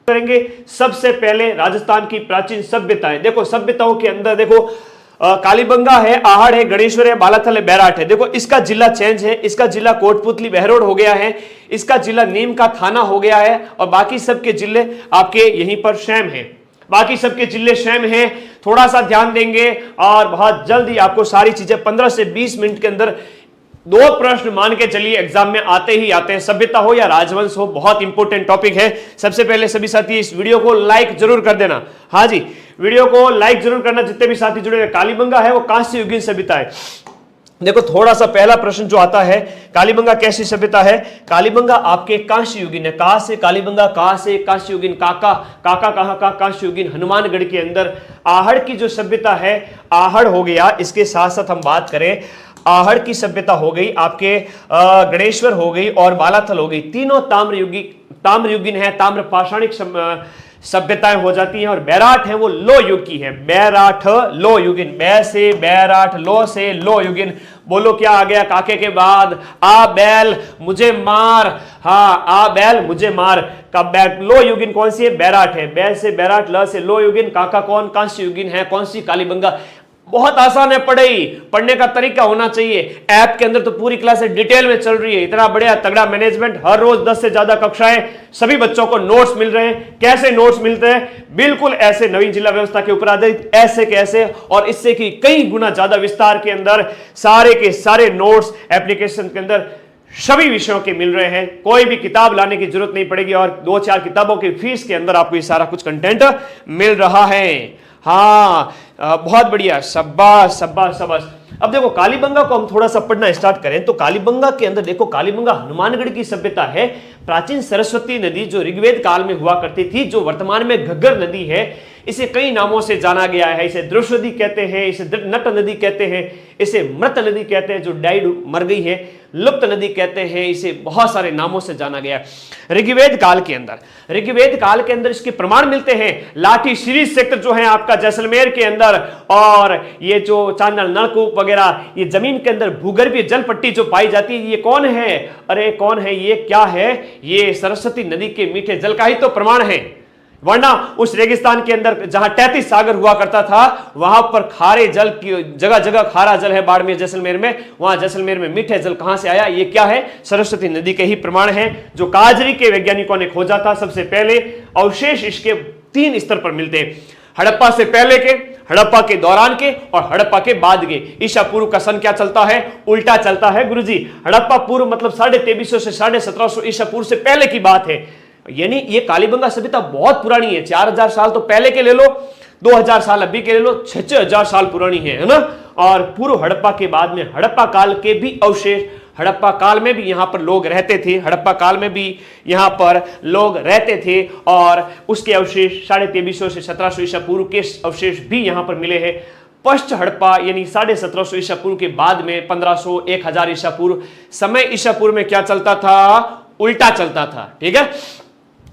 करेंगे। सबसे पहले राजस्थान की प्राचीन सभ्यताएं। देखो सभ्यताओं के अंदर देखो कालीबंगा है, आहड़ है, गणेश्वर है, बालाथल है, बैराठ है। देखो इसका जिला चेंज है, इसका जिला कोटपुतली बहरोड हो गया है, इसका जिला नीम का थाना हो गया है, और बाकी सबके जिले आपके यहीं पर सेम है। बाकी सबके जिले सेम हैं। थोड़ा सा ध्यान देंगे और बहुत जल्दी आपको सारी चीजें 15 से 20 मिनट के अंदर 2 प्रश्न मान के चलिए एग्जाम में आते ही आते हैं। सभ्यता हो या राजवंश हो, बहुत इंपॉर्टेंट टॉपिक है। सबसे पहले सभी साथी इस वीडियो को लाइक जरूर कर देना। हाँ जी, वीडियो को लाइक जरूर करना जितने भी साथी जुड़े हैं। कालीबंगा है वो कांस्य युगीन सभ्यता है। देखो थोड़ा सा पहला प्रश्न जो आता है, कालीबंगा कैसी सभ्यता है? कालीबंगा आपके कांस्य युगीन है। कहां से कालीबंगा, कहां से कांस्य युगीन? काका काका कहां का? कांस्य युगीन हनुमानगढ़ के अंदर। आहड़ की जो सभ्यता है, आहड़ हो गया। इसके साथ साथ हम बात करें, आहड़ की सभ्यता हो गई आपके, गणेश्वर हो गई और बालाथल हो गई। तीनों ताम्र युगीन है, ताम्र पाषाणिक सभ्यताएं हो जाती हैं। और बैराठ है वो लो युग की है। बैराठ लो युगीन, बै से बैराठ, लो से लो युगीन। बोलो क्या आ गया काके के बाद? आ बैल मुझे मार। हाँ, आ बैल मुझे मार का लो युगीन कौन सी है? बैराठ है। बै से बैराठ, ल से लो युगीन। काका कौन? कांस्य युगीन है। कौन सी? कालीबंगा। बहुत आसान है पढ़ाई, पढ़ने का तरीका होना चाहिए। ऐप के अंदर तो पूरी क्लासें डिटेल में चल रही है। इतना बढ़िया तगड़ा मैनेजमेंट, हर रोज 10 से ज्यादा कक्षाएं, सभी बच्चों को नोट्स मिल रहे हैं। कैसे नोट्स मिलते हैं? बिल्कुल ऐसे नवीन जिला व्यवस्था के ऊपर आधारित, ऐसे कैसे, और इससे की कई गुना ज्यादा विस्तार के अंदर सारे के सारे नोट्स एप्लीकेशन के अंदर सभी विषयों के मिल रहे हैं। कोई भी किताब लाने की जरूरत नहीं पड़ेगी और 2-4 किताबों की फीस के अंदर आपको ये सारा कुछ कंटेंट मिल रहा है। हाँ, बहुत बढ़िया, शाबाश शाबाश शाबाश। अब देखो कालीबंगा को हम थोड़ा सा पढ़ना स्टार्ट करें तो कालीबंगा के अंदर देखो, कालीबंगा हनुमानगढ़ की सभ्यता है। प्राचीन सरस्वती नदी जो ऋग्वेद काल में हुआ करती थी, जो वर्तमान में घग्गर नदी है, इसे कई नामों से जाना गया है। इसे द्रुष्वदी कहते हैं, इसे नट नदी कहते हैं, इसे मृत नदी कहते हैं जो डाइड मर गई है, लुप्त नदी कहते हैं, इसे बहुत सारे नामों से जाना गया। ऋग्वेद काल के अंदर इसके प्रमाण मिलते हैं। लाठी सीरीज सेक्टर जो है आपका जैसलमेर के अंदर, और ये जो चांदल नलकूप वगैरह, ये जमीन के अंदर भूगर्भीय जल पट्टी जो पाई जाती है, ये कौन है? अरे कौन है ये? क्या है ये? सरस्वती नदी के मीठे जल का ही तो प्रमाण है। वरना उस रेगिस्तान के अंदर जहां 33 सागर हुआ करता था, वहां पर खारे जल की जगह जगह खारा जल है। बाड़मेर जैसलमेर में, वहां जैसलमेर में मीठे जल कहां से आया? ये क्या है? सरस्वती नदी के ही प्रमाण है, जो काजरी के वैज्ञानिकों ने खोजा था सबसे पहले। अवशेष इसके 3 स्तर पर मिलते हैं, हड़प्पा से पहले के, हड़प्पा के दौरान के और हड़प्पा के बाद के। ईसा पूर्व का सन क्या चलता है? उल्टा चलता है गुरुजी। हड़प्पा पूर्व मतलब 2350 से 1750 ईसा पूर्व से पहले की बात है। यानी ये कालीबंगा सभ्यता बहुत पुरानी है। 4000 साल तो पहले के ले लो, 2000 साल अभी के ले लो, 6000 साल पुरानी है ना। और पूर्व हड़प्पा के बाद में हड़प्पा काल के भी अवशेष, हड़प्पा काल में भी यहां पर लोग रहते थे, हड़प्पा काल में भी यहां पर लोग रहते थे, और उसके अवशेष 2350 से 1700 ईसा पूर्व के अवशेष भी यहां पर मिले हैं। पश्च हड़प्पा यानी 1750 ईसा पूर्व के बाद में 1500 1000 ईसा पूर्व, समय ईसा पूर्व में क्या चलता था? उल्टा चलता था। ठीक है,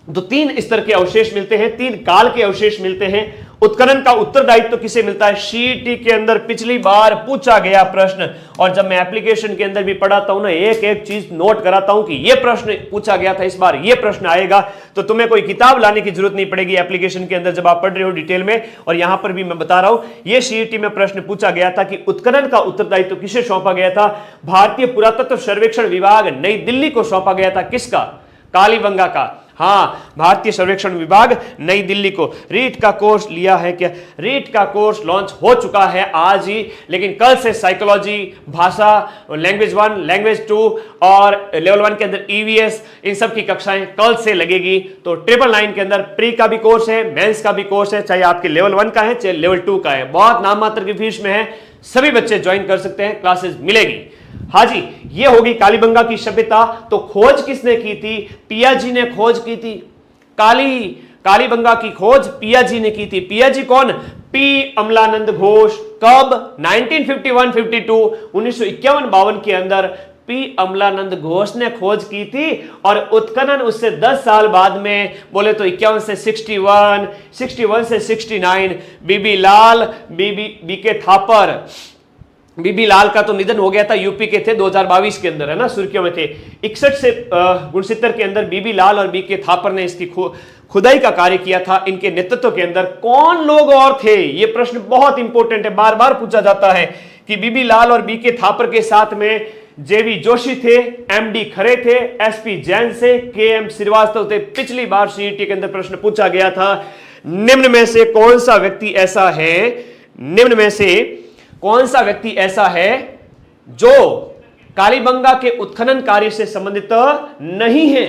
तो 3 स्तर के अवशेष मिलते हैं, 3 काल के अवशेष मिलते हैं। उत्खनन का उत्तरदायित्व तो किसे मिलता है? सीईटी के अंदर पिछली बार पूछा गया प्रश्न, और जब मैं एप्लीकेशन के अंदर भी पढ़ाता हूं ना, एक एक चीज नोट कराता हूं कि यह प्रश्न पूछा गया था, इस बार यह प्रश्न आएगा। तो तुम्हें कोई किताब लाने की जरूरत नहीं पड़ेगी एप्लीकेशन के अंदर जब आप पढ़ रहे हो डिटेल में। और यहां पर भी मैं बता रहा हूं, यह सीईटी में प्रश्न पूछा गया था कि उत्खनन का उत्तरदायित्व किसे सौंपा गया था? भारतीय पुरातत्व सर्वेक्षण विभाग नई दिल्ली को सौंपा गया था। किसका? कालीबंगा का। हाँ, भारतीय सर्वेक्षण विभाग नई दिल्ली को। रीट का कोर्स लिया है क्या? रीट का कोर्स लॉन्च हो चुका है आज ही, लेकिन कल से साइकोलॉजी, भाषा, लैंग्वेज 1, लैंग्वेज 2 और लेवल 1 के अंदर ईवीएस, इन सब की कक्षाएं कल से लगेगी। तो 999 के अंदर प्री का भी कोर्स है, मेंस का भी कोर्स है, चाहे आपके लेवल 1 का है चाहे लेवल 2 का है। बहुत नाम मात्र की फीस में है, सभी बच्चे ज्वाइन कर सकते हैं, क्लासेस मिलेगी। हाँ जी, ये होगी कालीबंगा की सभ्यता। तो खोज किसने की थी? पियाजी ने खोज की थी। कालीबंगा की खोज पियाजी ने की थी। पियाजी कौन? पी अमलानंद घोष। कब? 1951-52, 1951-52 के अंदर पी अमलानंद घोष ने खोज की थी। और उत्खनन उससे 10 साल बाद में, बोले तो 51 से 61, 61 से 69, बीबी लाल, बीके थापर। बीबी लाल का तो निधन हो गया था, यूपी के थे, 2022 के अंदर, है ना, सुर्खियों में थे। 61 से 69 के अंदर बीबी लाल और बीके थापर ने इसकी खुदाई का कार्य किया था, इनके नेतृत्व के अंदर कौन लोग और थे? यह प्रश्न बहुत इंपॉर्टेंट है, बार बार पूछा जाता है कि बीबी लाल और बीके थापर के साथ में जेवी जोशी थे, एमडी खरे थे, एसपी जैन से, केएम श्रीवास्तव थे। पिछली बार सीईटी के अंदर प्रश्न पूछा गया था, निम्न में से कौन सा व्यक्ति ऐसा है, निम्न में से कौन सा व्यक्ति ऐसा है जो कालीबंगा के उत्खनन कार्य से संबंधित नहीं है?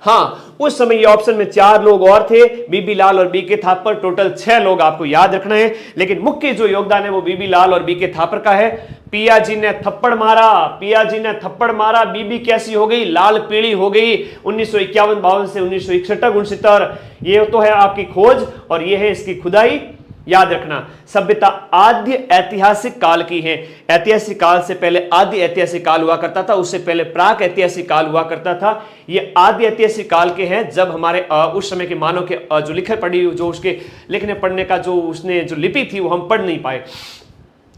हाँ, उस समय ये ऑप्शन में 4 लोग और थे, बीबी लाल और बीके थापर, टोटल 6 लोग आपको याद रखना है। लेकिन मुख्य जो योगदान है वो बीबी लाल और बीके थापर का है। पियाजी ने थप्पड़ मारा, पियाजी ने थप्पड़ मारा, बीबी कैसी हो गई? लाल पीली हो गई 1951-52 से 1961-69। ये तो है आपकी खोज और ये है इसकी खुदाई। याद रखना, सभ्यता आद्य ऐतिहासिक काल की है। ऐतिहासिक काल से पहले आदि ऐतिहासिक काल हुआ करता था, उससे पहले प्राक ऐतिहासिक काल हुआ करता था। ये आदि ऐतिहासिक काल के हैं जब हमारे उस समय के मानव के जो लिखे पढ़ी, जो उसके लिखने पढ़ने का जो उसने जो लिपि थी वो हम पढ़ नहीं पाए।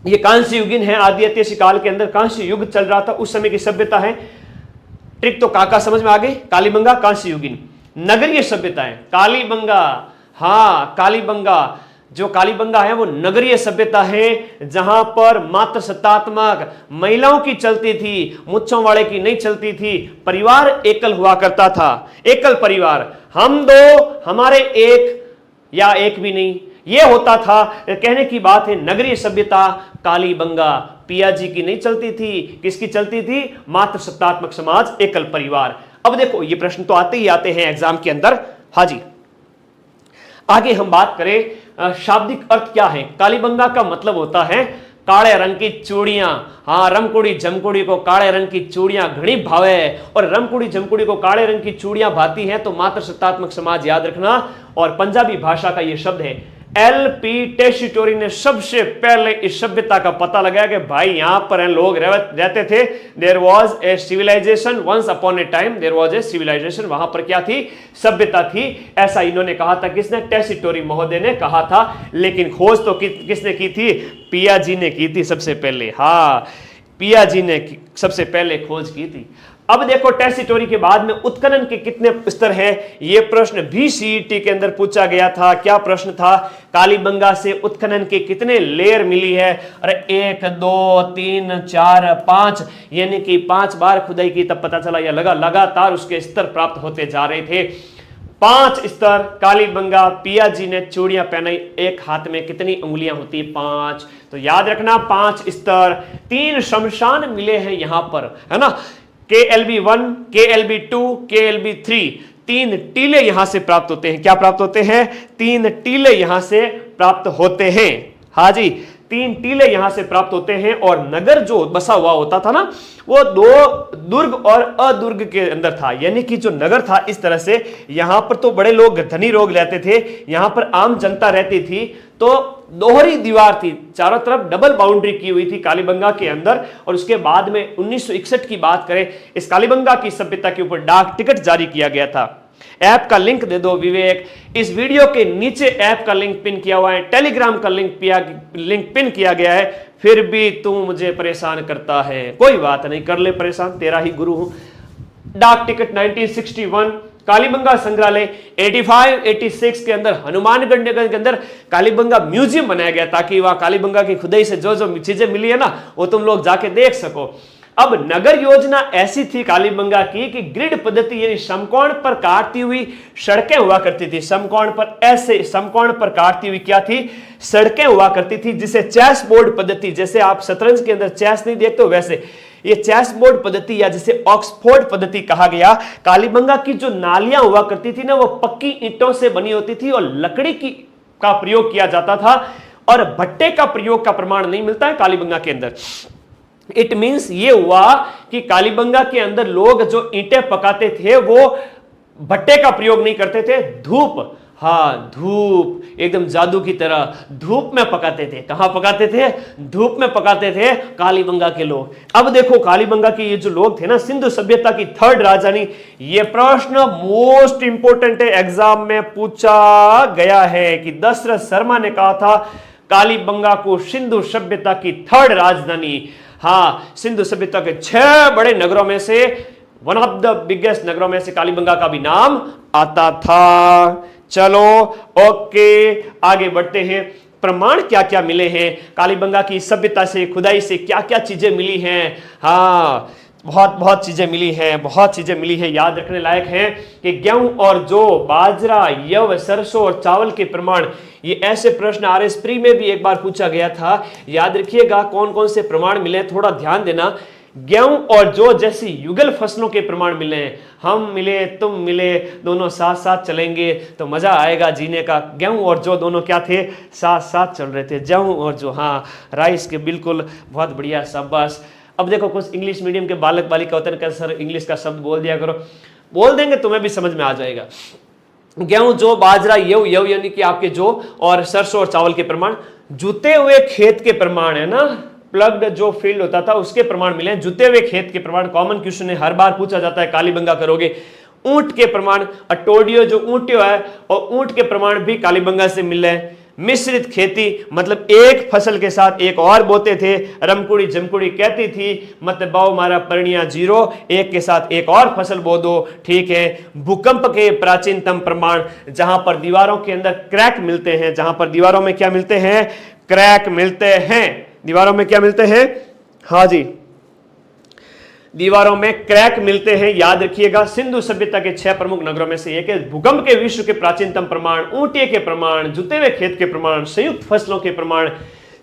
ये कांस्य युगीन है, आदि ऐतिहासिक काल के अंदर कांस्य युग चल रहा था, उस समय की सभ्यता है। ट्रिक तो काका समझ में आ गई। कालीबंगा कांस्य युगीन। नगरीय सभ्यता है कालीबंगा। हाँ, कालीबंगा, जो कालीबंगा है वो नगरीय सभ्यता है, जहां पर मात्र सत्तात्मक महिलाओं की चलती थी, मुच्छों वाले की नहीं चलती थी। परिवार एकल हुआ करता था, एकल परिवार, हम दो हमारे एक, या एक भी नहीं, ये होता था। कहने की बात है नगरीय सभ्यता कालीबंगा। पियाजी की नहीं चलती थी, किसकी चलती थी? मात्र सत्तात्मक समाज, एकल परिवार। अब देखो ये प्रश्न तो आते ही आते हैं एग्जाम के अंदर। हाँ जी, आगे हम बात करें शाब्दिक अर्थ क्या है। कालीबंगा का मतलब होता है काले रंग की चूड़ियां। हाँ, रमकुड़ी जमकुड़ी को काले रंग की चूड़ियां घनी भावे, और रमकुड़ी जमकुड़ी को काले रंग की चूड़ियां भाती हैं तो मात्र सत्तात्मक समाज, याद रखना। और पंजाबी भाषा का यह शब्द है। एलपी टेसिटोरी ने सबसे पहले इस सभ्यता का पता लगाया कि भाई यहां पर लोग रहते थे। There was a civilization, once upon a time there was a civilization. वहां पर क्या थी? सभ्यता थी। ऐसा इन्होंने कहा था, किसने? टेसिटोरी महोदय ने कहा था। लेकिन खोज तो किसने की थी? पियाजी ने की थी सबसे पहले। हाँ, पियाजी ने सबसे पहले खोज की थी। अब देखो टेसिटोरी के बाद में उत्खनन के कितने स्तर हैं? यह प्रश्न भी सीईटी के अंदर पूछा गया था। क्या प्रश्न था? कालीबंगा से उत्खनन के कितने लेयर मिली है? अरे 1 2 3 4 5, यानी कि 5 बार खुदाई की तब पता चला, या लगातार उसके स्तर प्राप्त होते जा रहे थे। 5 स्तर कालीबंगा। पियाजी ने चूड़ियां पहनाई, एक हाथ में कितनी उंगलियां होती है? 5। तो याद रखना 5 स्तर। 3 शमशान मिले हैं यहां पर, है ना। KLB1, KLB2, KLB3, 3 टीले यहां से प्राप्त होते हैं। क्या प्राप्त होते हैं? 3 टीले यहां से प्राप्त होते हैं। हाँ जी, 3 टीले यहां से प्राप्त होते हैं। और नगर जो बसा हुआ होता था ना, वो 2 दुर्ग और अदुर्ग के अंदर था। यानी कि जो नगर था इस तरह से, यहां पर तो बड़े लोग, धनी लोग रहते थे, यहां पर आम जनता रहती थी। तो दोहरी दीवार थी, चारों तरफ डबल बाउंड्री की हुई थी कालीबंगा के अंदर। और उसके बाद में 1961 की बात करें, इस कालीबंगा की सभ्यता के ऊपर डाक टिकट जारी किया गया था। ऐप का लिंक दे दो विवेक। इस वीडियो के नीचे ऐप का लिंक पिन किया हुआ है, टेलीग्राम का लिंक पिन किया गया है। फिर भी तू मुझे परेशान करता है। कोई बात नहीं, कर ले परेशान, तेरा ही गुरु हूं। डाक टिकट 1961 कालीबंगा संग्रहालय 85-86 के अंदर हनुमानगढ़ नगर के अंदर कालीबंगा म्यूजियम बनाया गया, ताकि वहां कालीबंगा की खुदाई से जो जो चीजें मिली है ना, वो तुम लोग जाके देख सको। अब नगर योजना ऐसी थी कालीबंगा की कि ग्रिड पद्धति, यानी समकोण पर काटती हुई सड़कें हुआ करती थी। समकोण पर, ऐसे समकोण पर काटती हुई क्या थी? सड़कें हुआ करती थी, जिसे चेस बोर्ड पद्धति, जैसे आप शतरंज के अंदर चेस नहीं देखते हो, वैसे ये चेस बोर्ड पद्धति, या जिसे ऑक्सफोर्ड पद्धति कहा गया। कालीबंगा की जो नालियां हुआ करती थी ना, वो पक्की ईंटों से बनी होती थी और लकड़ी का प्रयोग किया जाता था, और भट्टे का प्रयोग का प्रमाण नहीं मिलता है कालीबंगा के अंदर। इट मींस ये हुआ कि कालीबंगा के अंदर लोग जो ईंटें पकाते थे वो भट्टे का प्रयोग नहीं करते थे, धूप, हाँ धूप, एकदम जादू की तरह धूप में पकाते थे। कहां पकाते थे? धूप में पकाते थे कालीबंगा के लोग। अब देखो कालीबंगा के ये जो लोग थे ना, सिंधु सभ्यता की 3rd राजधानी, ये प्रश्न मोस्ट इंपोर्टेंट है, एग्जाम में पूछा गया है कि दशरथ शर्मा ने कहा था कालीबंगा को सिंधु सभ्यता की 3rd राजधानी। हाँ, सिंधु सभ्यता के 6 बड़े नगरों में से, वन ऑफ द बिगेस्ट नगरों में से कालीबंगा का भी नाम आता था। चलो ओके, आगे बढ़ते हैं। प्रमाण क्या क्या मिले हैं कालीबंगा की सभ्यता से, खुदाई से क्या क्या चीजें मिली हैं? हाँ, बहुत बहुत चीजें मिली हैं, बहुत चीजें मिली हैं, याद रखने लायक हैं कि गेहूं और जौ, बाजरा, यव, सरसों और चावल के प्रमाण, ये ऐसे प्रश्न आरएस प्री में भी एक बार पूछा गया था। याद रखिएगा कौन कौन से प्रमाण मिले, थोड़ा ध्यान देना। गेहूं और जौ जैसी युगल फसलों के प्रमाण मिले हैं। हम मिले, तुम मिले, दोनों साथ साथ चलेंगे तो मजा आएगा जीने का। गेहूं और जौ दोनों क्या थे? साथ साथ चल रहे थे, गेहूं और जौ। हाँ, राइस के, बिल्कुल, बहुत बढ़िया, शाबाश। अब देखो कुछ इंग्लिश मीडियम के बालक बालिका होते हैं, सर इंग्लिश का शब्द बोल दिया करो, बोल देंगे तुम्हें भी समझ में आ जाएगा। गेहूं, जौ, बाजरा, यव यानी कि आपके जौ और सरसों और चावल के प्रमाण। जुते हुए खेत के प्रमाण है ना, प्लग्ड जो फील्ड होता था उसके प्रमाण मिले। जुते हुए खेत के प्रमाण कॉमन क्वेश्चन है, हर बार पूछा जाता है, कालीबंगा करोगे। ऊंट के प्रमाण, अटोडियो जो ऊंटियो है, और ऊंट के प्रमाण भी कालीबंगा से मिले हैं। मिश्रित खेती मतलब एक फसल के साथ एक और बोते थे। रमकुड़ी जमकुड़ी कहती थी मतलब बाओ मारा परनिया जीरो, एक के साथ एक और फसल बो दो, ठीक है। भूकंप के प्राचीनतम प्रमाण, जहां पर दीवारों के अंदर क्रैक मिलते हैं, जहां पर दीवारों में क्या मिलते हैं? क्रैक मिलते हैं। दीवारों में क्या मिलते हैं? हाँ जी, दीवारों में क्रैक मिलते हैं, याद रखिएगा। सिंधु सभ्यता के 6 प्रमुख नगरों में से एक है। भूकंप के विश्व के प्राचीनतम प्रमाण, ऊंटे के प्रमाण, जुते हुए खेत के प्रमाण, संयुक्त फसलों के प्रमाण,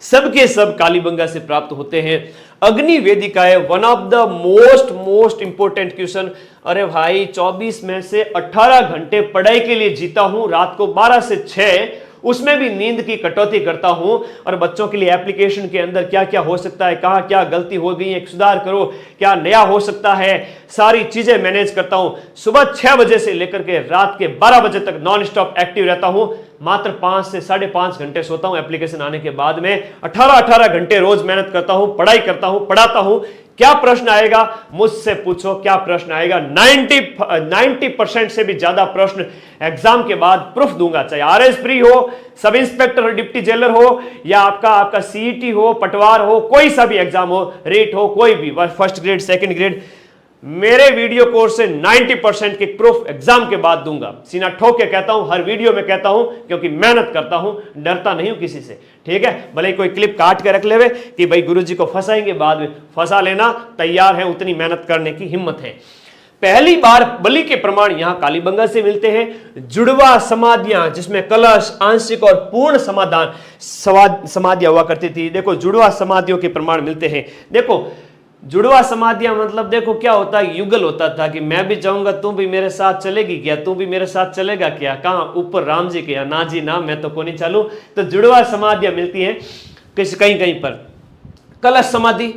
सबके सब कालीबंगा से प्राप्त होते हैं। अग्नि वेदिकाएं, one of the most important question. अरे भाई, 24 में से 18 घंटे पढ़ाई के लिए जीता हूं, रात को 12 से 6, उसमें भी नींद की कटौती करता हूं, और बच्चों के लिए एप्लीकेशन के अंदर क्या क्या हो सकता है, कहां क्या गलती हो गई है, सुधार करो, क्या नया हो सकता है, सारी चीजें मैनेज करता हूं। सुबह 6 बजे से लेकर के रात के 12 बजे तक नॉन स्टॉप एक्टिव रहता हूं। मात्र 5 से 5.5 घंटे सोता हूं एप्लीकेशन आने के बाद में। 18 घंटे रोज मेहनत करता हूं, पढ़ाई करता हूं, पढ़ाता हूं। क्या प्रश्न आएगा मुझसे पूछो, क्या प्रश्न आएगा? 90% से भी ज्यादा प्रश्न एग्जाम के बाद प्रूफ दूंगा, चाहे आरएस प्री हो, सब इंस्पेक्टर, डिप्टी जेलर हो, या आपका सीईटी हो, पटवार हो, कोई सा भी एग्जाम हो, रेट हो, कोई भी, फर्स्ट ग्रेड, सेकंड ग्रेड, मेरे वीडियो कोर्स से 90% के प्रूफ एग्जाम के बाद दूंगा। सीना ठोक के कहता हूं, हर वीडियो में कहता हूं, क्योंकि मेहनत करता हूं, डरता नहीं हूं किसी से, ठीक है। भले ही कोई क्लिप काट के रख लेवे कि भाई गुरुजी को फंसाएंगे, बाद में फंसा लेना, तैयार है, उतनी मेहनत करने की हिम्मत है। पहली बार बलि के प्रमाण यहां कालीबंगा से मिलते हैं। जुड़वा समाधियां, जिसमें कलश, आंशिक और पूर्ण समाधान समाधियां हुआ करती थी। देखो, जुड़वा समाधियों के प्रमाण मिलते हैं। देखो, जुड़वा समाधियां मतलब देखो क्या होता है, युगल होता था कि मैं भी जाऊंगा, तू भी मेरे साथ चलेगी क्या, तू भी मेरे साथ चलेगा क्या, कहां ऊपर राम जी के, ना जी ना, मैं तो को नहीं चालू। तो जुड़वा समाधियां मिलती हैं कहीं कहीं पर। कलश समाधि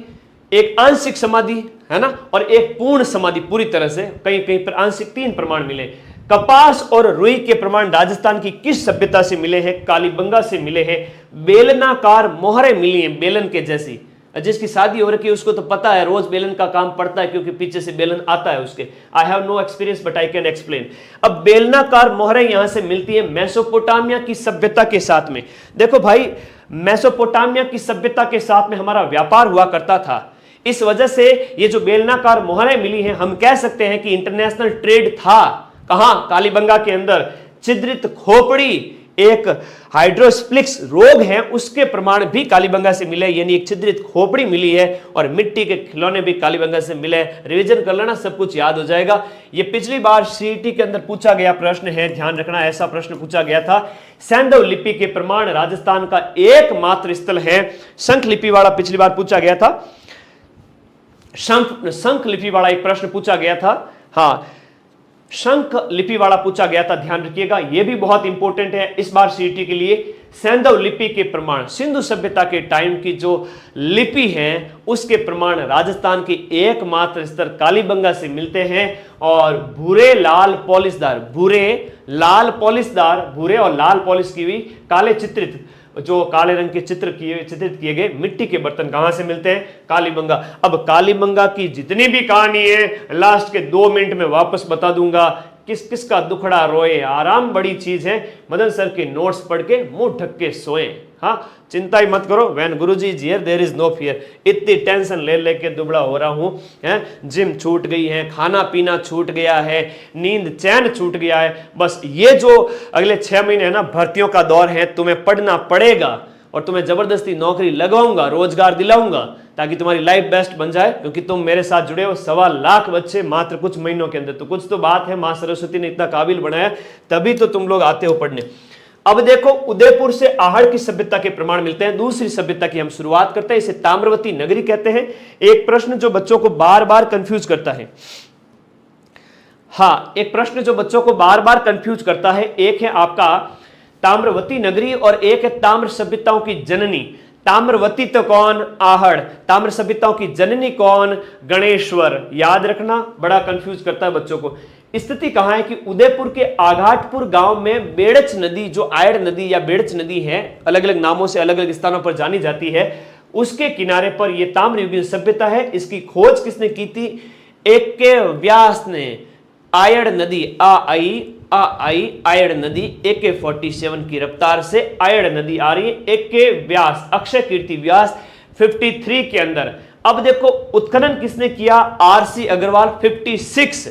एक आंशिक समाधि है ना, और एक पूर्ण समाधि पूरी तरह से, कहीं कहीं पर आंशिक 3 प्रमाण मिले। कपास और रुई के प्रमाण राजस्थान की किस सभ्यता से मिले हैं? कालीबंगा से मिले हैं। बेलनाकार मोहरें मिली हैं, बेलन के जैसी। जिसकी शादी हो रखी है उसको तो पता है, रोज बेलन का काम पड़ता है, क्योंकि पीछे से बेलन आता है उसके। I have no experience but I can explain. अब बेलनाकार मोहरें यहां से मिलती है मेसोपोटामिया की सभ्यता के साथ में। देखो भाई, मेसोपोटामिया की सभ्यता के साथ में हमारा व्यापार हुआ करता था, इस वजह से ये जो बेलनाकार मोहरें मिली हैं, हम कह सकते हैं कि इंटरनेशनल ट्रेड था। कहां? कालीबंगा के अंदर। छिद्रित खोपड़ी एक हाइड्रोस्प्लिक्स रोग है, उसके प्रमाण भी कालीबंगा से मिले, यानी एक छिद्रित खोपड़ी मिली है। और मिट्टी के खिलौने भी कालीबंगा से मिले। रिवीजन कर लेना, सब कुछ याद हो जाएगा। ये पिछली बार सीईटी के अंदर पूछा गया प्रश्न है, ध्यान रखना, ऐसा प्रश्न पूछा गया था। सैंधव लिपि के प्रमाण राजस्थान का एकमात्र स्थल है। शंख लिपि वाला पिछली बार पूछा गया था, शंख लिपि वाला एक प्रश्न पूछा गया था। हाँ, शंख लिपि वाला पूछा गया था, ध्यान रखिएगा, यह भी बहुत इंपॉर्टेंट है इस बार सीईटी के लिए। सैंधव लिपि के प्रमाण, सिंधु सभ्यता के टाइम की जो लिपि है उसके प्रमाण राजस्थान के एकमात्र स्तर कालीबंगा से मिलते हैं। और भूरे लाल पॉलिशदार, भूरे और लाल पॉलिश की हुई काले चित्रित, जो काले रंग के चित्रित किए गए मिट्टी के बर्तन कहां से मिलते हैं? कालीबंगा। अब कालीबंगा की जितनी भी कहानी है लास्ट के 2 मिनट में वापस बता दूंगा। किस किस का दुखड़ा रोए, आराम बड़ी चीज है। मदन सर के नोट्स पढ़ के मुंह ढक के सोए। हाँ, चिंता ही मत करो, when Guruji is here there is no fear. इतनी टेंशन ले लेके दुबला हो रहा हूं, जिम छूट गई है, खाना पीना छूट गया है, नींद चैन छूट गया है। बस ये जो अगले 6 महीने है ना, भर्तियों का दौर है, तुम्हें पढ़ना पड़ेगा और तुम्हें जबरदस्ती नौकरी लगवाऊंगा, रोजगार दिलाऊंगा ताकि तुम्हारी लाइफ बेस्ट बन जाए, क्योंकि तुम मेरे साथ जुड़े हो। 1.25 लाख बच्चे मात्र कुछ महीनों के अंदर, तो कुछ तो बात है, मां सरस्वती ने इतना काबिल बनाया, तभी तो तुम लोग आते हो पढ़ने। अब देखो, उदयपुर से आहड़ की सभ्यता के प्रमाण मिलते हैं। दूसरी सभ्यता की हम शुरुआत करते हैं, इसे ताम्रवती नगरी कहते हैं। एक प्रश्न जो बच्चों को बार बार कंफ्यूज करता है, हाँ, एक प्रश्न जो बच्चों को बार बार कंफ्यूज करता है, एक है आपका ताम्रवती नगरी और एक है ताम्र सभ्यताओं की जननी। ताम्रवती तो कौन? आहड़। ताम्र सभ्यताओं की जननी कौन? गणेश्वर। याद रखना, बड़ा कंफ्यूज करता है बच्चों को। स्थिति कहां है कि उदयपुर के आघाटपुर गांव में बेड़च नदी, जो आयड़ नदी या बेड़च नदी है, अलग अलग नामों से अलग अलग स्थानों पर जानी जाती है, उसके किनारे पर यह ताम्रयुगीन सभ्यता है। इसकी खोज किसने की थी? एक के व्यास ने। आयड़ नदी, आई आयड़ नदी AK-47 की रफ्तार से आयड़ नदी आ रही है। एक के व्यास, अक्षय कीर्ति व्यास 53 के अंदर। अब देखो, उत्खनन किसने किया? RC अग्रवाल 56,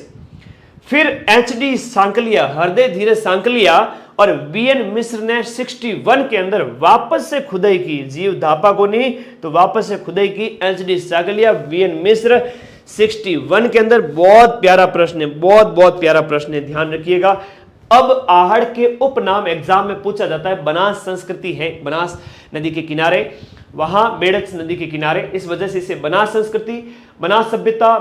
फिर HD सांकलिया, हृदय धीरज सांकलिया और VN मिश्र ने 61 के अंदर वापस से खुदाई की। जीव धापा को नहीं, तो वापस से खुदाई की HD सांकलिया, VN मिश्र 61 के अंदर। बहुत प्यारा प्रश्न है, बहुत प्यारा प्रश्न है, ध्यान रखिएगा। अब आहड़ के उपनाम एग्जाम में पूछा जाता है। बनास संस्कृति है, बनास नदी के किनारे, वहां बेड़च नदी के किनारे, इस वजह से इसे बनास संस्कृति, बनास सभ्यता,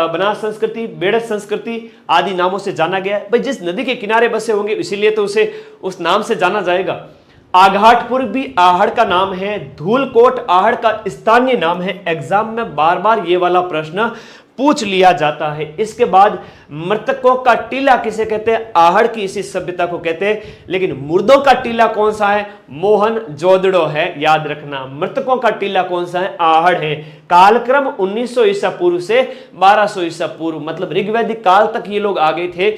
बनास संस्कृति, बेड़च संस्कृति आदि नामों से जाना गया है। भाई, जिस नदी के किनारे बसे होंगे इसीलिए तो उसे उस नाम से जाना जाएगा। आघाटपुर भी आहड़ का नाम है, धूलकोट आहड़ का स्थानीय नाम है। एग्जाम में बार बार ये वाला प्रश्न पूछ लिया जाता है। इसके बाद मृतकों का टीला किसे कहते हैं? आहड़ की इसी सभ्यता को कहते हैं। लेकिन मुर्दों का टीला कौन सा है? मोहन जोदड़ो है, याद रखना। मृतकों का टीला कौन सा है? आहड़ है। कालक्रम 1900 ईसा पूर्व से 1200 ईसा पूर्व, मतलब ऋग्वैदिक काल तक ये लोग आ गए थे।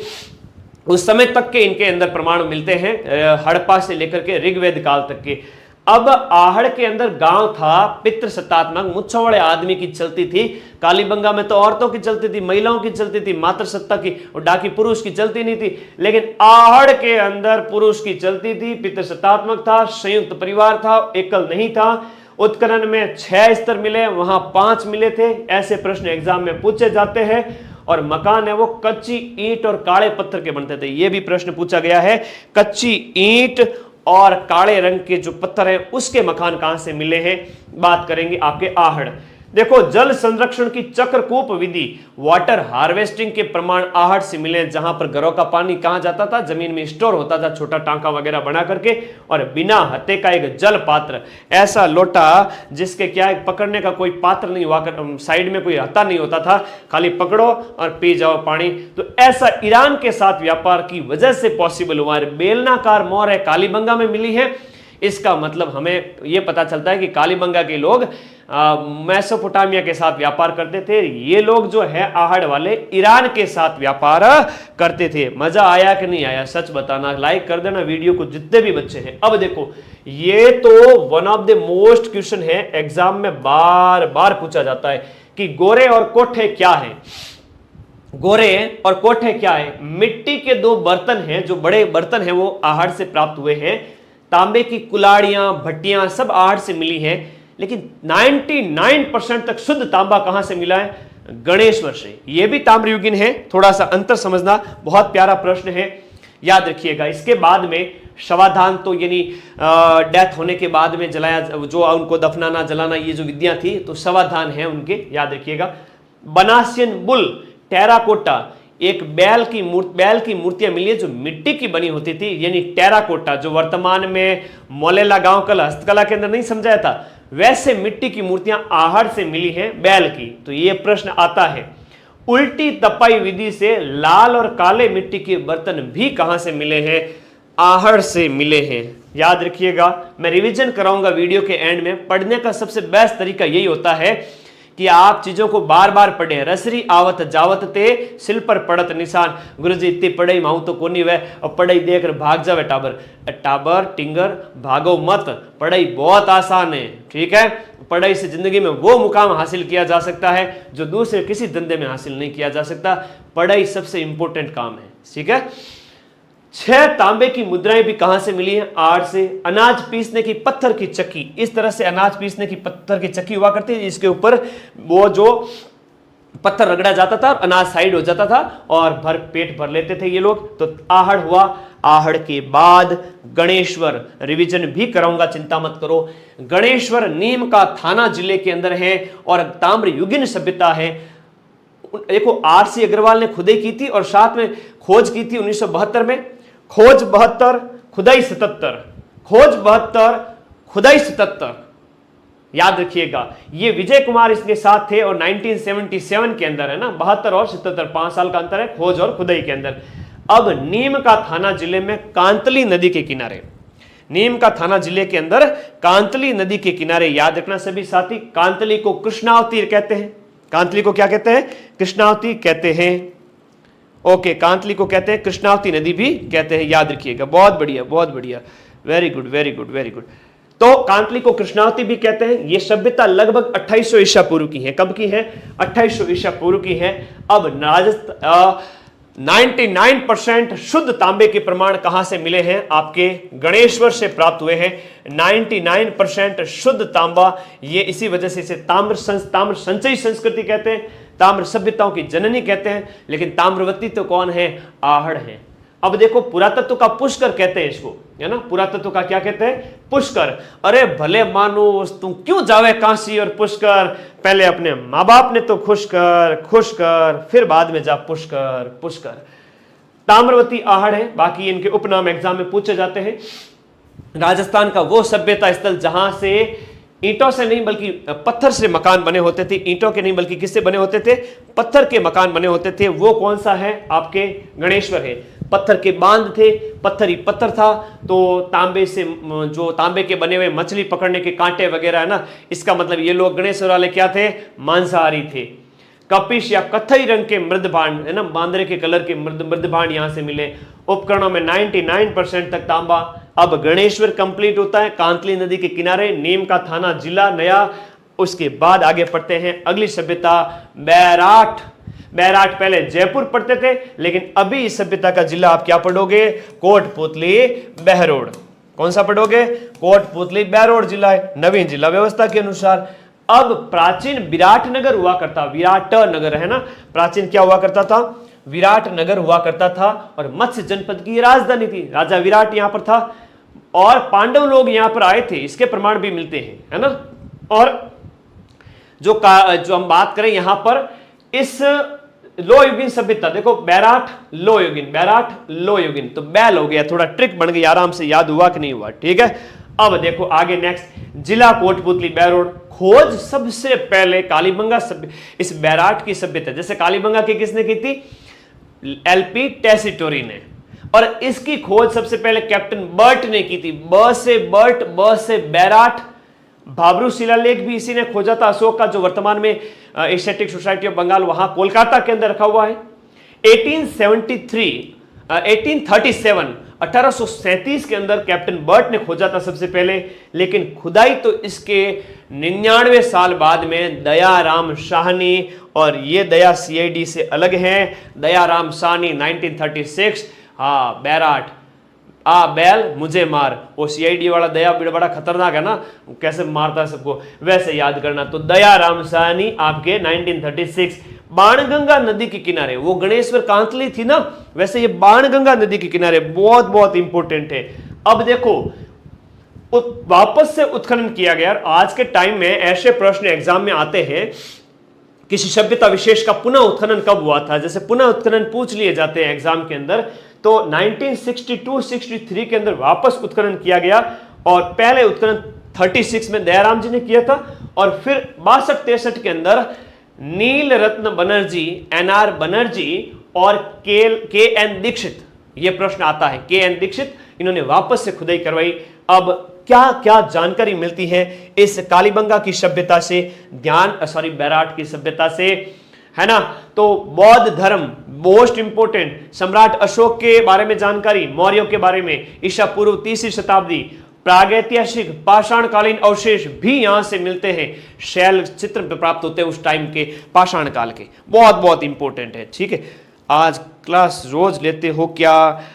उस समय तक के इनके अंदर प्रमाण मिलते हैं, हड़प्पा से लेकर के ऋग्वेद काल तक के। अब आहड़ के अंदर गांव था, पितृ सत्तात्मक, मुच्छवड़े आदमी की चलती थी। कालीबंगा में तो औरतों की चलती थी, महिलाओं की चलती थी, मातृ सत्ता की और डाकी पुरुष की चलती नहीं थी। लेकिन आहड़ के अंदर पुरुष की चलती थी, पितृ सत्तात्मक था, संयुक्त परिवार था, एकल नहीं था। उत्खनन में 6 स्तर मिले, वहां 5 मिले थे। ऐसे प्रश्न एग्जाम में पूछे जाते हैं। और मकान है वो कच्ची ईंट और काले पत्थर के बनते थे। यह भी प्रश्न पूछा गया है, कच्ची ईंट और काले रंग के जो पत्थर है उसके मकान कहां से मिले हैं, बात करेंगे आपके आहड़। देखो, जल संरक्षण की चक्रकूप विधि, वाटर हार्वेस्टिंग के प्रमाण आहड़ से मिले, जहां पर घरों का पानी कहां जाता था? जमीन में स्टोर होता था, छोटा टांका वगैरह बना करके, और बिना हत्थे का एक जल पात्र, ऐसा लोटा जिसके क्या है, पकड़ने का कोई पात्र नहीं हुआ, साइड में कोई हत्था नहीं होता था, खाली पकड़ो और पी जाओ पानी। तो ऐसा ईरान के साथ व्यापार की वजह से पॉसिबल हुआ। बेलनाकार मोहर कालीबंगा में मिली है। इसका मतलब हमें यह पता चलता है कि कालीबंगा के लोग मेसोपोटामिया के साथ व्यापार करते थे। ये लोग जो है आहड़ वाले ईरान के साथ व्यापार करते थे। मजा आया कि नहीं आया? सच बताना, लाइक कर देना वीडियो को जितने भी बच्चे हैं। अब देखो, ये तो one of the most question है, एग्जाम में बार बार पूछा जाता है कि गोरे और कोठे क्या है। गोरे और कोठे क्या है? मिट्टी के 2 बर्तन हैं, जो बड़े बर्तन हैं वो आहड़ से प्राप्त हुए हैं। तांबे की कुलाड़ियां, भट्टियां सब आहड़ से मिली हैं। लेकिन 99% तक शुद्ध तांबा कहां से मिला है? गणेश्वर से। यह भी ताम्रयुगीन है, थोड़ा सा अंतर समझना। बहुत प्यारा प्रश्न है, याद रखिएगा। इसके बाद में शवाधान, तो यानी डेथ होने के बाद में जलाया, जो उनको दफनाना जलाना, ये जो विधियां थी, तो शवाधान है उनके, याद रखिएगा। बनासियन बुल, टेराकोटा, एक बैल की मूर्तियां मिली है जो मिट्टी की बनी होती थी, यानी टेराकोटा, जो वर्तमान में मोलेला गांव कला हस्तकला के अंदर नहीं समझाया था, वैसे मिट्टी की मूर्तियां आहड़ से मिली हैं, बैल की। तो यह प्रश्न आता है। उल्टी तपाई विधि से लाल और काले मिट्टी के बर्तन भी कहां से मिले हैं? आहड़ से मिले हैं, याद रखिएगा। मैं रिवीजन कराऊंगा वीडियो के एंड में। पढ़ने का सबसे बेस्ट तरीका यही होता है कि आप चीजों को बार बार पढ़े। रसरी आवत जावत ते सिल पर पड़त निशान। गुरुजी इतनी पढ़ाई माऊ तो कोनी वह, और पढ़ाई देख भाग जावे टाबर। टाबर टिंगर भागो मत, पढ़ाई बहुत आसान है, ठीक है। पढ़ाई से जिंदगी में वो मुकाम हासिल किया जा सकता है जो दूसरे किसी धंधे में हासिल नहीं किया जा सकता। पढ़ाई सबसे इंपॉर्टेंट काम है, ठीक है। 6 तांबे की मुद्राएं भी कहां से मिली हैं? आड़ से। अनाज पीसने की पत्थर की चक्की, इस तरह से अनाज पीसने की पत्थर की चक्की हुआ करती है, इसके ऊपर वो जो पत्थर रगड़ा जाता था और अनाज साइड हो जाता था और भर पेट भर लेते थे ये लोग। तो आहड़ हुआ। आहड़ के बाद गणेश्वर, रिवीजन भी कराऊंगा, चिंता मत करो। गणेश्वर नीम का थाना जिले के अंदर है और ताम्रयुगीन सभ्यता है। देखो आर.सी. अग्रवाल ने खुदाई की थी और साथ में खोज की थी 1972 में। खोज 72, खुदाई 77, खोज 72, खुदाई 77, याद रखिएगा। ये विजय कुमार इसके साथ थे और 1977 के अंदर है ना, 72 और 77, 5 साल का अंतर है खोज और खुदाई के अंदर। अब नीम का थाना जिले में कांतली नदी के किनारे, नीम का थाना जिले के अंदर कांतली नदी के किनारे, याद रखना सभी साथी, कांतली को कृष्णावती कहते हैं। कांतली को क्या कहते हैं? कृष्णावती कहते हैं। ओके, कांतली को कहते हैं कृष्णावती नदी भी कहते हैं, याद रखिएगा। बहुत बढ़िया, बहुत बढ़िया, very good, very good, very good. तो कांतली को कृष्णावती भी कहते हैं। यह सभ्यता लगभग 2800 ईसा पूर्व की है। कब की है? 2800 ईसा पूर्व की है। अब 99% शुद्ध तांबे के प्रमाण कहां से मिले हैं? आपके गणेश्वर से प्राप्त हुए हैं। 99% शुद्ध तांबा, ये इसी वजह से इसे ताम्र संचयी संस्कृति कहते हैं, ताम्र सभ्यताओं की जननी कहते हैं। लेकिन ताम्रवती तो कौन है? आहड़ है। अब देखो, पुरातत्व का पुष्कर कहते हैं इसको, है ना। पुरातत्व का क्या कहते हैं? पुष्कर। अरे भले मानो, तुम क्यों जावे काशी और पुष्कर, पहले अपने माँ बाप ने तो खुश कर, फिर बाद में जा पुष्कर पुष्कर। ताम्रवती आहड़ है। बाकी इनके उपनाम एग्जाम में पूछे जाते हैं। राजस्थान का वो सभ्यता स्थल जहां से ईंटों से नहीं बल्कि पत्थर से मकान बने होते थे, ईंटों के नहीं बल्कि किससे बने होते थे? पत्थर के मकान बने होते थे। वो कौन सा है? आपके गणेश्वर है। पत्थर के बांध थे, पत्थर ही पत्थर था। तो तांबे से, जो तांबे के बने हुए मछली पकड़ने के कांटे वगैरह है ना, इसका मतलब ये लोग गणेश्वर वाले क्या थे? मांसाहारी थे। कपिश या कत्थई रंग के मृदभांड है ना, बांदरे के कलर के मृदभांड यहां से मिले। उपकरणों में 99% तक तांबा। अब गणेश्वर कंप्लीट होता है कांतली नदी के किनारे, नीम का थाना जिला नया। उसके बाद आगे पढ़ते हैं अगली सभ्यता, बैराठ। बैराठ पहले जयपुर पढ़ते थे, लेकिन अभी इस सभ्यता का जिला आप क्या पढ़ोगे? कोटपुतली बहरोड। कौन सा पढ़ोगे? कोटपुतली बहरोड जिला है, नवीन जिला व्यवस्था के अनुसार। अब प्राचीन विराट नगर हुआ करता, विराट नगर है ना, प्राचीन क्या हुआ करता था? विराट नगर हुआ करता था और मत्स्य जनपद की राजधानी थी। राजा विराट यहां पर था और पांडव लोग यहां पर आए थे, इसके प्रमाण भी मिलते हैं, है ना। और जो हम बात करें यहां पर इस लोयुगीन सभ्यता, देखो बैराठ लोयुगीन, बैराठ लोयुगीन, तो बैल हो गया, थोड़ा ट्रिक बन गई, आराम से याद हुआ कि नहीं हुआ? ठीक है। अब देखो आगे नेक्स्ट, जिला कोटपुतली बहरोड। खोज सबसे पहले कालीबंगा इस बैराठ की सभ्यता, जैसे कालीबंगा की किसने की थी? एलपी टेसिटोरी ने। और इसकी खोज सबसे पहले कैप्टन बर्ट ने की थी। ब से बर्ट, ब से बैराठ। भाबरू शिलालेख भी इसी ने खोजा था, अशोक का, जो वर्तमान में एशियाटिक सोसाइटी ऑफ बंगाल वहां कोलकाता के अंदर रखा हुआ है। 1837 के अंदर कैप्टन बर्ट ने खोजा था सबसे पहले, लेकिन खुदाई तो इसके 99 साल बाद में दयाराम साहनी, और ये दया सीआईडी से अलग हैं। दयाराम साहनी 1936। हाँ, बैराठ बैल मुझे मार, वो सीआईडी वाला दया बड़ा खतरनाक है ना, कैसे मारता है सबको, वैसे याद करना। तो दयाराम साहनी आपके 1936। बाणगंगा नदी के किनारे, वो गणेश्वर कांतली थी ना, वैसे ये बाणगंगा नदी के किनारे, बहुत बहुत इंपॉर्टेंट है। अब देखो वापस से उत्खनन किया गया। आज के टाइम में ऐसे प्रश्न एग्जाम में आते हैं, किसी सभ्यता विशेष का पुनः उत्खनन कब हुआ था, जैसे पुनः उत्खनन पूछ लिए जाते हैं एग्जाम के अंदर। तो 1962-63 के अंदर वापस उत्खनन किया गया, और पहले उत्खनन 36 में दयाराम जी ने किया था, और फिर 62-63 के अंदर नील रत्न बनर्जी, NR बनर्जी और के एन दीक्षित, यह प्रश्न आता है, के एन दीक्षित, इन्होंने वापस से खुदाई करवाई। अब क्या क्या जानकारी मिलती है इस कालीबंगा की सभ्यता से, बैराट की सभ्यता से, है ना। तो बौद्ध धर्म मोस्ट इंपोर्टेंट, सम्राट अशोक के बारे में जानकारी, मौर्यों के बारे में, ईसा पूर्व 3वीं शताब्दी, प्रागैतिहासिक पाषाणकालीन अवशेष भी यहां से मिलते हैं, शैल चित्र प्राप्त होते हैं उस टाइम के पाषाण काल के, बहुत बहुत इंपॉर्टेंट है। ठीक है, आज क्लास रोज लेते हो क्या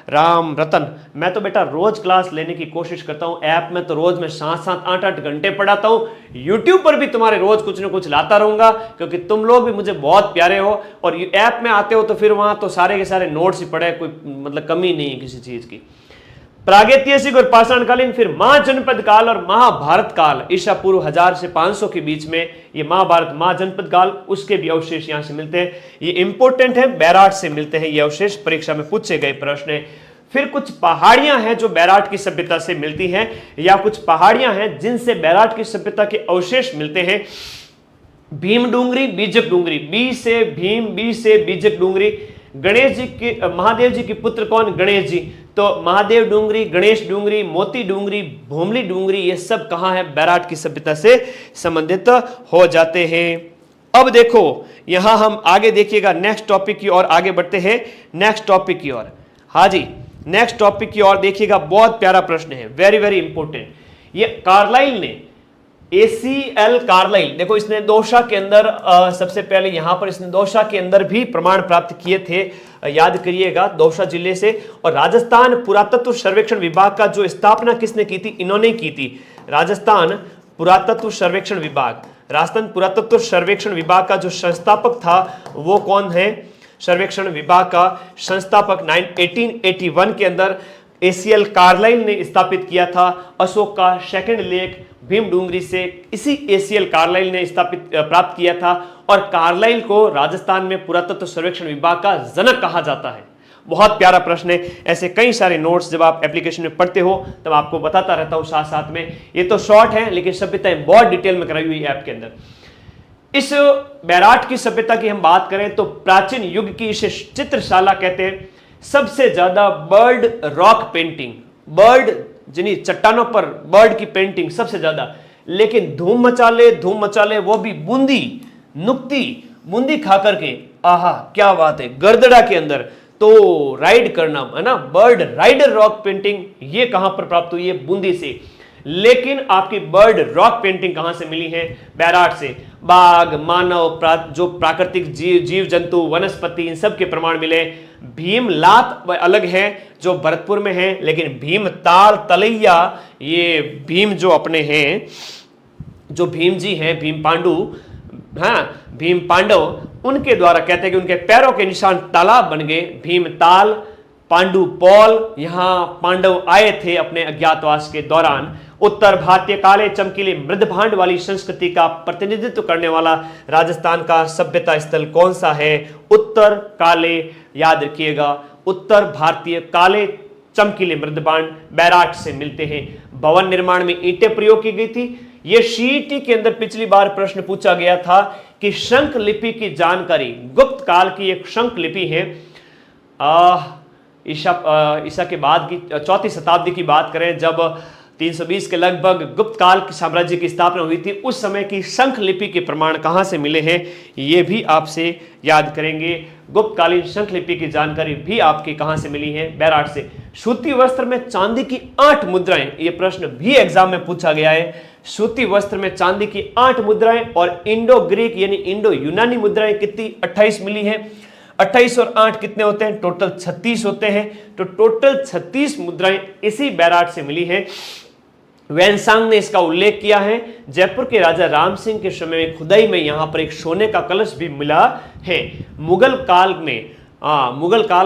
राम रतन? मैं तो बेटा रोज क्लास लेने की कोशिश करता हूं, ऐप में तो रोज मैं 7-7 8-8 घंटे पढ़ाता हूं, यूट्यूब पर भी तुम्हारे रोज कुछ ना कुछ लाता रहूंगा, क्योंकि तुम लोग भी मुझे बहुत प्यारे हो, और ऐप में आते हो तो फिर वहां तो सारे के सारे नोट्स ही पड़े, कोई मतलब कमी नहीं है किसी चीज की। प्रागैतिहासिक और पाषाणकालीन, फिर महाजनपद काल और महाभारत काल, ईसा पूर्व 1000 से 500 के बीच में ये महाभारत महाजनपद काल, उसके भी अवशेष यहां से मिलते हैं। ये इंपॉर्टेंट है, बैराट से मिलते हैं ये अवशेष, परीक्षा में पूछे गए प्रश्न है। फिर कुछ पहाड़ियां हैं जो बैराट की सभ्यता से मिलती हैं, या कुछ पहाड़ियां हैं जिनसे बैराट की सभ्यता के अवशेष मिलते हैं। भीम डूंगरी, बीजक डूंगरी, बी से भीम, बी से बीजक डूंगरी। गणेश जी के, महादेव जी के पुत्र कौन? गणेश जी। तो महादेव डूंगरी, गणेश डूंगरी, मोती डूंगरी, भूमली डूंगरी, ये सब कहां है? बैराट की सभ्यता से संबंधित हो जाते हैं। अब देखो यहां हम आगे देखिएगा, नेक्स्ट टॉपिक की ओर आगे बढ़ते हैं, नेक्स्ट टॉपिक की ओर। हाँ जी, नेक्स्ट टॉपिक की ओर देखिएगा, बहुत प्यारा प्रश्न है, वेरी वेरी इंपॉर्टेंट। ये कार्लाइल ने, ACL कार्लाइल, देखो इसने दोषा के अंदर सबसे पहले यहां पर इसने दोषा के अंदर भी प्रमाण प्राप्त किए थे, याद करिएगा, दोषा जिले से। और राजस्थान पुरातत्व सर्वेक्षण विभाग का जो स्थापना किसने की थी? इन्होंने की थी, राजस्थान पुरातत्व सर्वेक्षण विभाग। राजस्थान पुरातत्व सर्वेक्षण विभाग का जो संस्थापक था वो कौन है? सर्वेक्षण विभाग का संस्थापक 1881 के अंदर ACL कार्लाइल ने स्थापित किया था। अशोक का सेकंड लेख भीम डूंगरी से इसी ACL कार्लाइल ने स्थापित प्राप्त किया था, और कार्लाइल को राजस्थान में पुरातत्व सर्वेक्षण विभाग का जनक कहा जाता है। बहुत प्यारा प्रश्न है, ऐसे कई सारे नोट्स जब आप एप्लीकेशन में पढ़ते हो तब आपको बताता रहता हूं साथ साथ में। ये तो शॉर्ट है, लेकिन सभ्यताएं बहुत डिटेल में कराई हुई ऐप के अंदर। इस बैराट की सभ्यता की हम बात करें तो प्राचीन युग की इसे चित्रशाला कहते हैं। सबसे ज्यादा बर्ड रॉक पेंटिंग, बर्ड जिन्हीं चट्टानों पर बर्ड की पेंटिंग सबसे ज्यादा, लेकिन धूम मचा ले वो भी बूंदी, नुक्ती बूंदी खा करके, आहा क्या बात है, गर्दड़ा के अंदर तो राइड करना, है ना, बर्ड राइडर रॉक पेंटिंग, ये कहां पर प्राप्त हुई है? बूंदी से। लेकिन आपकी बर्ड रॉक पेंटिंग कहां से मिली है? बैराट से। बाघ, मानव, जो प्राकृतिक जीव जंतु, वनस्पति, इन सब के प्रमाण मिले। भीमलात अलग है जो भरतपुर में है, लेकिन भीमताल, तलैया, ये भीम जो अपने हैं, जो भीम जी हैं, भीम पांडु, हाँ भीम पांडव, उनके द्वारा कहते हैं कि उनके पैरों के निशान तालाब बन गए। भीमताल, पांडु पौल, यहां पांडव आए थे अपने अज्ञातवास के दौरान। उत्तर भारतीय काले चमकीले मृदभांड वाली संस्कृति का प्रतिनिधित्व करने वाला राजस्थान का सभ्यता स्थल कौन सा है? उत्तर काले, याद रखिएगा, उत्तर भारतीय काले चमकीले मृदभांड बैराट से मिलते हैं। भवन निर्माण में ईंटें प्रयोग की गई थी। यह CET के अंदर पिछली बार प्रश्न पूछा गया था कि शंख लिपि की जानकारी, गुप्त काल की एक शंख लिपि है, ईसा के बाद की 4वीं शताब्दी की बात करें, जब 320 के लगभग गुप्त काल के साम्राज्य की स्थापना हुई थी, उस समय की शंख लिपि के प्रमाण कहां से मिले हैं, ये भी आपसे याद करेंगे। गुप्तकालीन शंख लिपि की जानकारी भी आपकी कहां से मिली है? बैराट से। सूती वस्त्र में चांदी की 8 मुद्राएं, ये प्रश्न भी एग्जाम में पूछा गया है। सूती वस्त्र में चांदी की 8 मुद्राएं, और इंडो ग्रीक यानी इंडो यूनानी मुद्राएं कितनी? 28 मिली है। 28 और 8 कितने होते हैं? टोटल 36 होते हैं। तो टोटल 36 मुद्राएं इसी बैराट से मिली है। वैनसांग ने इसका उल्लेख किया है। जयपुर के राजा राम सिंह के समय में खुदाई में यहां पर एक सोने का कलश भी मिला है। मुगल काल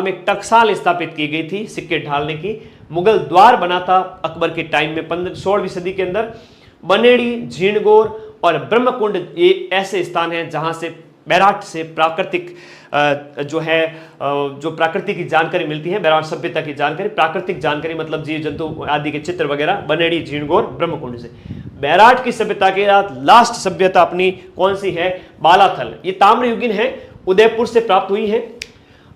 में एक टकसाल स्थापित की गई थी सिक्के ढालने की। मुगल द्वार बना था अकबर के टाइम में 16वीं सदी के अंदर। बनेड़ी, झीणगोर और ब्रह्मकुंड ये ऐसे स्थान हैं जहां से बैराट से प्राकृतिक जो प्रकृति की जानकारी मिलती है, बैराट सभ्यता की जानकारी, प्राकृतिक जानकारी मतलब जीव जंतु आदि के चित्र वगैरह, बनेड़ी, झीणगोर, ब्रह्मकुंड से। बैराट की सभ्यता के साथ लास्ट सभ्यता अपनी कौन सी है? बालाथल। ये ताम्रयुगीन है, उदयपुर से प्राप्त हुई है,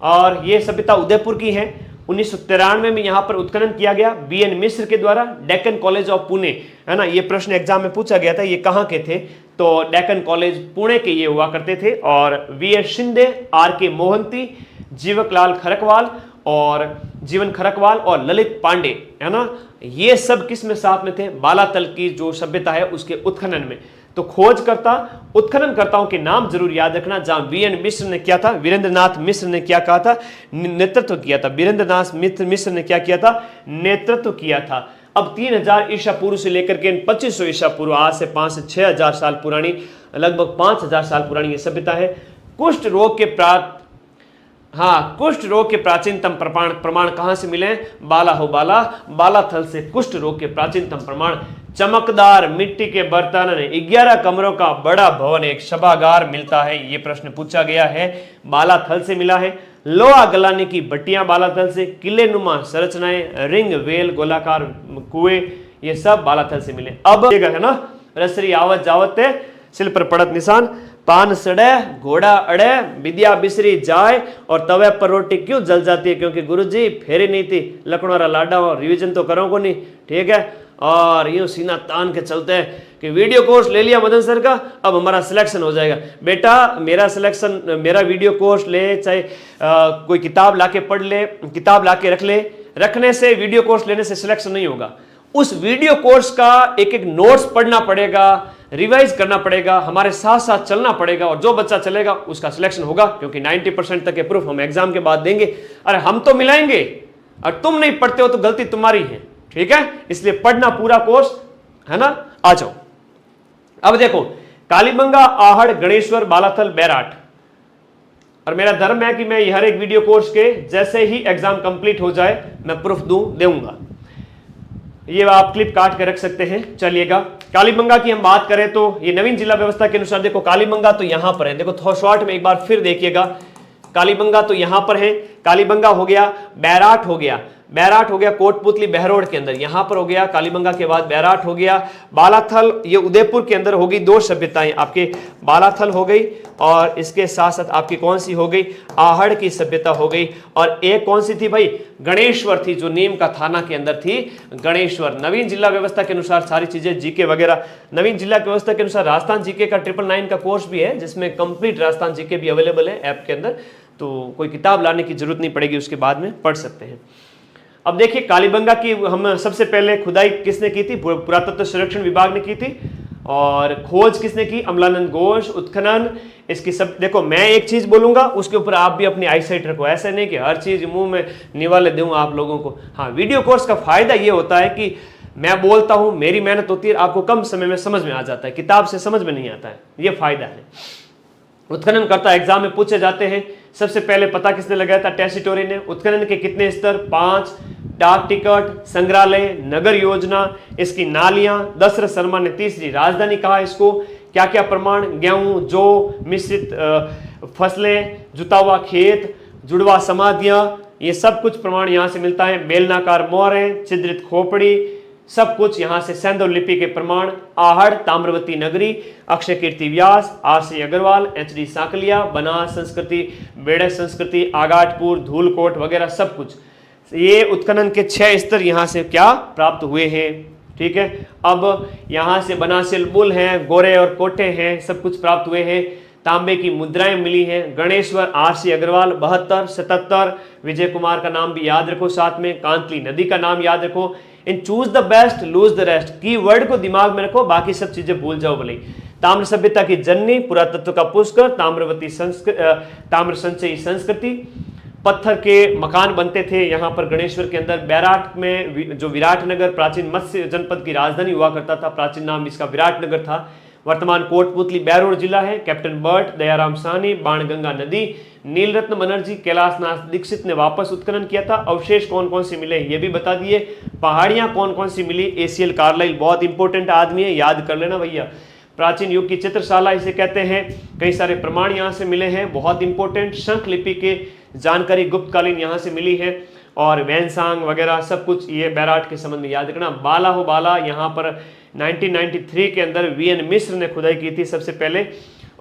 और ये सभ्यता उदयपुर की है। 1993 में यहाँ पर उत्खनन किया गया बीएन मिश्र के द्वारा, डेक्कन कॉलेज ऑफ पुणे, है ना, ये प्रश्न एग्जाम में पूछा गया था, ये कहाँ के थे, तो डेक्कन कॉलेज पुणे के ये हुआ करते थे। और वीएस शिंदे, आर.के. मोहंती, जीवकलाल खरकवाल और ललित पांडे, है ना, ये सब किस में साथ में थे, बालातल की जो सभ्यता है उसके उत्खनन में। तो खोजकर्ता, उत्खननकर्ताओं के नाम जरूर याद रखना। जहां वीएन मिश्र ने क्या था, वीरेंद्रनाथ मिश्र ने क्या कहा था, नेतृत्व किया था। वीरेंद्रनाथ मिश्र ने क्या किया था, नेतृत्व किया था। अब 3000 ईसा पूर्व से लेकर के 2500 ईसा पूर्व, आज से 5 से 6000 साल पुरानी, लगभग 5000 साल पुरानी ये सभ्यता है। कुष्ठ रोग के प्राचीनतम प्रमाण कहां से मिले, बालाथल से कुष्ठ रोग के प्राचीनतम प्रमाण। चमकदार मिट्टी के बर्तन, 11 कमरों का बड़ा भवन, एक सभागार मिलता है, ये प्रश्न पूछा गया है, बालाथल से मिला है। लोहा गलाने की भट्टियां बालाथल से, किले नुमा संरचनाएं, रिंग वेल, गोलाकार कुएं, ये सब बालाथल से मिले। अब है ना, रसरी आवत जावत है, सिल पर पड़त निशान, पान सड़े, घोड़ा अड़े, विद्या बिसरी जाए, और तवे पर रोटी क्यों जल जाती है, क्योंकि गुरुजी फेरी नहीं थी, लकड़ोरा लाडा और रिवीजन तो करो को नहीं, ठीक है। और यूं सीना तान के चलते हैं कि वीडियो कोर्स ले लिया मदन सर का, अब हमारा सिलेक्शन हो जाएगा। बेटा मेरा वीडियो कोर्स ले, चाहे कोई किताब लाके पढ़ ले, किताब लाके रख ले, रखने से, वीडियो कोर्स लेने से सिलेक्शन नहीं होगा। उस वीडियो कोर्स का एक एक नोट्स पढ़ना पड़ेगा, रिवाइज करना पड़ेगा, हमारे साथ साथ चलना पड़ेगा, और जो बच्चा चलेगा उसका सिलेक्शन होगा, क्योंकि 90% तक के प्रूफ हम एग्जाम के बाद देंगे। अरे हम तो मिलाएंगे, और तुम नहीं पढ़ते हो तो गलती तुम्हारी है, ठीक है। इसलिए पढ़ना पूरा कोर्स, है ना। आ जाओ, अब देखो, कालीबंगा, आहड़, गणेश्वर, बालाथल, बैराट, और मेरा धर्म है कि मैं हर एक वीडियो कोर्स के जैसे ही एग्जाम कंप्लीट हो जाए मैं प्रूफ दूंगा। ये आप क्लिप काट के रख सकते हैं। चलिएगा, कालीबंगा की हम बात करें तो ये नवीन जिला व्यवस्था के अनुसार, देखो कालीबंगा तो यहां पर है, देखो थोड़ा शॉर्ट में एक बार फिर देखिएगा, कालीबंगा तो यहां पर है, कालीबंगा हो गया, बैराट हो गया, कोटपुतली बहरोड के अंदर, यहां पर हो गया, कालीबंगा के बाद बैराट हो गया, बालाथल, ये उदयपुर के अंदर होगी। 2 सभ्यताएं आपके, बालाथल हो गई, और इसके साथ साथ आपकी कौन सी हो गई, आहड़ की सभ्यता हो गई, और एक कौन सी थी भाई, गणेश्वर थी, जो नीम का थाना के अंदर थी, गणेश्वर। नवीन जिला व्यवस्था के अनुसार सारी चीजें, जीके वगैरह, नवीन जिला व्यवस्था के अनुसार राजस्थान जीके का 999 का कोर्स भी है, जिसमें कंप्लीट राजस्थान जीके भी अवेलेबल है ऐप के अंदर, तो कोई किताब लाने की जरूरत नहीं पड़ेगी, उसके बाद में पढ़ सकते हैं। अब देखिए, कालीबंगा की हम सबसे पहले खुदाई किसने की थी, पुरातत्व संरक्षण विभाग ने की थी, और खोज किसने की, अमलानंद घोष, उत्खनन, इसकी सब। देखो मैं एक चीज बोलूंगा, उसके ऊपर आप भी अपनी आईसाइट रखो, ऐसा नहीं कि हर चीज मुंह में निवाले दूं आप लोगों को। हाँ, वीडियो कोर्स का फायदा ये होता है कि मैं बोलता हूं, मेरी मेहनत होती है, आपको कम समय में समझ में आ जाता है, किताब से समझ में नहीं आता है, ये फायदा है। उत्खनन करता एग्जाम में पूछे जाते हैं। सबसे पहले पता किसने लगाया था, टेसिटोरी ने। उत्खनन के कितने स्तर, 5, डाक टिकट, संग्रहालय, नगर योजना, इसकी नालियां, दशरथ शर्मा ने तीसरी राजधानी कहा इसको। क्या क्या प्रमाण, गेहूं, जौ, मिश्रित फसलें, जुता हुआ खेत, जुड़वा समाधियां, ये सब कुछ प्रमाण यहां से मिलता है। बेलनाकार मोहरें, छिद्रित खोपड़ी, सब कुछ यहां से। सैंधव लिपि के प्रमाण, आहड़, ताम्रवती नगरी, अक्षय कीर्ति व्यास, आर.सी. अग्रवाल, एच.डी. साकलिया, बनास संस्कृति, बेड़े संस्कृति, आगाटपुर, धूलकोट वगैरह सब कुछ। ये उत्खनन के 6 स्तर यहां से क्या प्राप्त हुए हैं, ठीक है। अब यहां से बनासिल बुल हैं, गोरे और कोटे हैं, सब कुछ प्राप्त हुए हैं। तांबे की मुद्राएं मिली हैं। गणेश्वर, आर.सी. अग्रवाल, 72, 77, विजय कुमार का नाम भी याद रखो साथ में, कांतली नदी का नाम याद रखो। In choose the best lose the rest, keyword को दिमाग में रखो, बाकी सब चीजें भूल जाओ भले। ताम्र सभ्यता की जननी, पुरातत्व का पुष्कर, ताम्र संचयी संस्कृति, पत्थर के मकान बनते थे यहाँ पर गणेश्वर के अंदर। बैराट में जो विराटनगर प्राचीन मत्स्य जनपद की राजधानी हुआ करता था, प्राचीन नाम इसका विराटनगर था, वर्तमान कोटपुतली बहरोड जिला है। कैप्टन बर्ट, दयाराम साहनी, बाणगंगा नदी, नीलरत्न बनर्जी, कैलाशनाथ दीक्षित ने वापस उत्खनन किया था। अवशेष कौन कौन से मिले ये भी बता दिए। पहाड़ियां कौन कौन सी मिली, एसीएल कार्लाइल बहुत इंपॉर्टेंट आदमी है, याद कर लेना भैया। प्राचीन युग की चित्रशाला इसे कहते हैं। कई सारे प्रमाण यहाँ से मिले हैं, बहुत इंपॉर्टेंट। शंख लिपि के जानकारी गुप्तकालीन यहाँ से मिली है, और वैनसांग वगैरह सब कुछ ये बैराट के संबंध में याद रखना। बाला हो बाला, यहाँ पर 1993 के अंदर वीएन मिश्र ने खुदाई की थी सबसे पहले,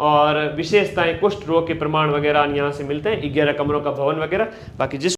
और विशेषताएं कुष्ठ रोग के प्रमाण वगैरह यहाँ से मिलते हैं। 11 कमरों का भवन वगैरह। बाकी जिस